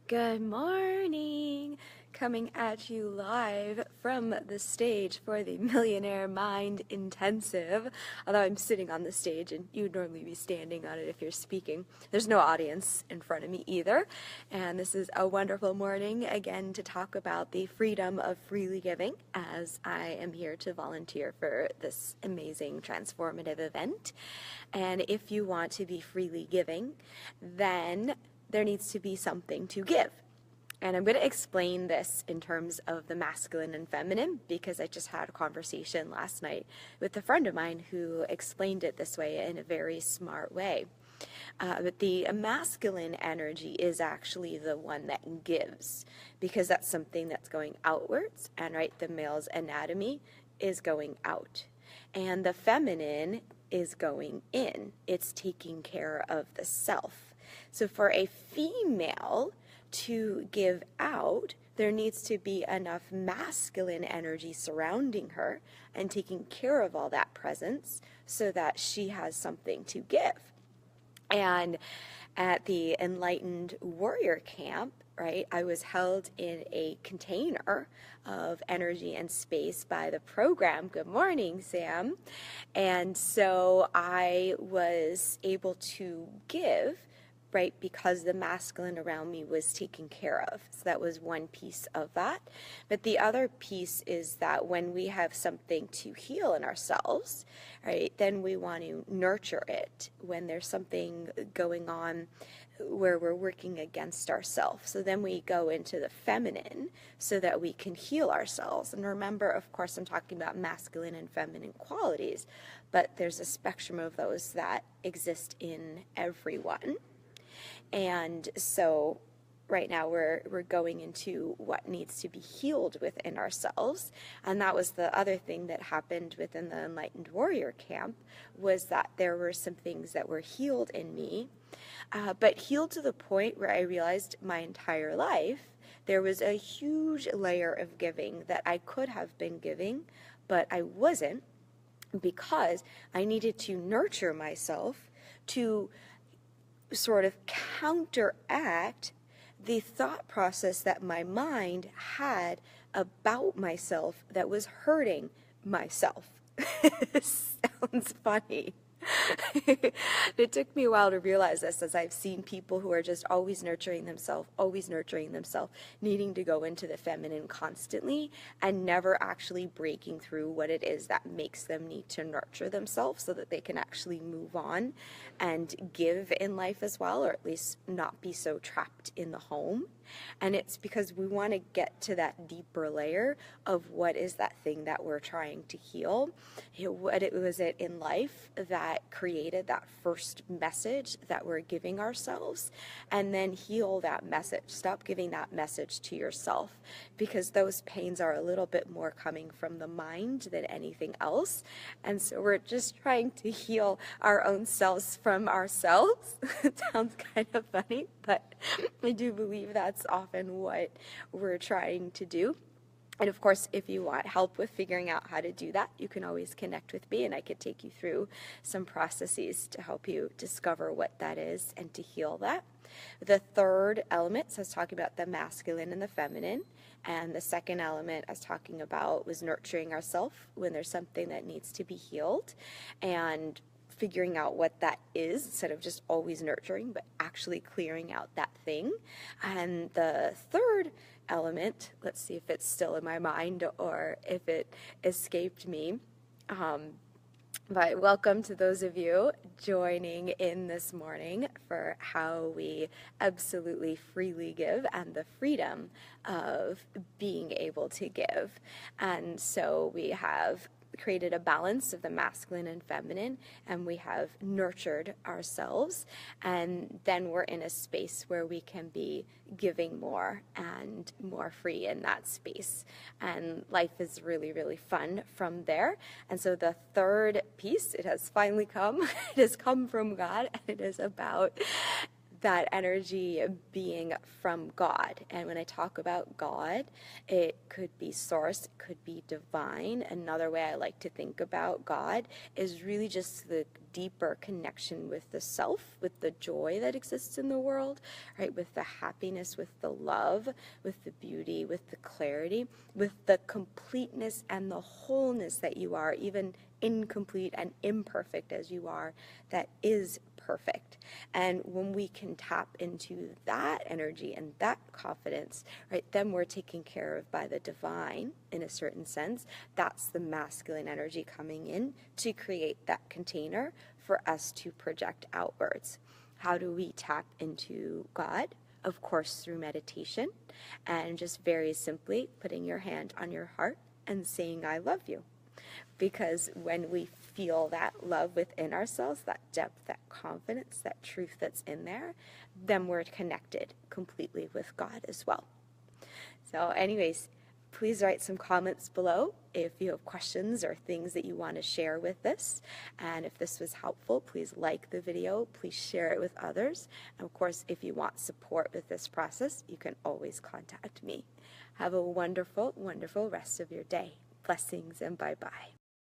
Good morning! Coming at you live from the stage for the Millionaire Mind Intensive. Although I'm sitting on the stage and you'd normally be standing on it if you're speaking. There's no audience in front of me either. And this is a wonderful morning again to talk about the freedom of freely giving, as I am here to volunteer for this amazing transformative event. And if you want to be freely giving, then there needs to be something to give. And I'm going to explain this in terms of the masculine and feminine because I just had a conversation last night with a friend of mine who explained it this way in a very smart way. But the masculine energy is actually the one that gives, because that's something that's going outwards, and right, the male's anatomy is going out. And the feminine is going in. It's taking care of the self. So for a female to give out, there needs to be enough masculine energy surrounding her and taking care of all that presence so that she has something to give. And at the Enlightened Warrior Camp, right, I was held in a container of energy and space by the program. Good morning, Sam. And so I was able to give, right, because the masculine around me was taken care of. So that was one piece of that. But the other piece is that when we have something to heal in ourselves, right, then we want to nurture it. When there's something going on where we're working against ourselves, so then we go into the feminine so that we can heal ourselves. And remember, of course, I'm talking about masculine and feminine qualities, but there's a spectrum of those that exist in everyone. And so right now we're going into what needs to be healed within ourselves. And that was the other thing that happened within the Enlightened Warrior Camp, was that there were some things that were healed in me, but healed to the point where I realized my entire life there was a huge layer of giving that I could have been giving, but I wasn't, because I needed to nurture myself to sort of counteract the thought process that my mind had about myself that was hurting myself. Sounds funny. It took me a while to realize this, as I've seen people who are just always nurturing themselves, needing to go into the feminine constantly and never actually breaking through what it is that makes them need to nurture themselves so that they can actually move on and give in life as well, or at least not be so trapped in the home. And it's because we want to get to that deeper layer of what is that thing that we're trying to heal. What was it in life that created that first message that we're giving ourselves, and then heal that message. Stop giving that message to yourself, because those pains are a little bit more coming from the mind than anything else. And so we're just trying to heal our own selves from ourselves. It sounds kind of funny, but I do believe that's often what we're trying to do. And of course, if you want help with figuring out how to do that, you can always connect with me and I could take you through some processes to help you discover what that is and to heal that. The third element, so I was talking about the masculine and the feminine, and the second element I was talking about was nurturing ourselves when there's something that needs to be healed, and figuring out what that is instead of just always nurturing, but actually clearing out that thing. And the third element, let's see if it's still in my mind or if it escaped me. But welcome to those of you joining in this morning for how we absolutely freely give and the freedom of being able to give. And so we have created a balance of the masculine and feminine, and we have nurtured ourselves, and then we're in a space where we can be giving more and more free in that space, and life is really, really fun from there. And so the third piece, it has finally come. It has come from God, and it is about that energy being from God. And when I talk about God, it could be source, it could be divine. Another way I like to think about God is really just the deeper connection with the self, with the joy that exists in the world, right? With the happiness, with the love, with the beauty, with the clarity, with the completeness and the wholeness that you are, even incomplete and imperfect as you are, that is perfect. And when we can tap into that energy and that confidence, right, then we're taken care of by the divine in a certain sense. That's the masculine energy coming in to create that container for us to project outwards. How do we tap into God? Of course, through meditation and just very simply putting your hand on your heart and saying, I love you. Because when we feel that love within ourselves, that depth, that confidence, that truth that's in there, then we're connected completely with God as well. So anyways, please write some comments below if you have questions or things that you want to share with this. And if this was helpful, please like the video, please share it with others. And of course, if you want support with this process, you can always contact me. Have a wonderful, wonderful rest of your day. Blessings and bye-bye.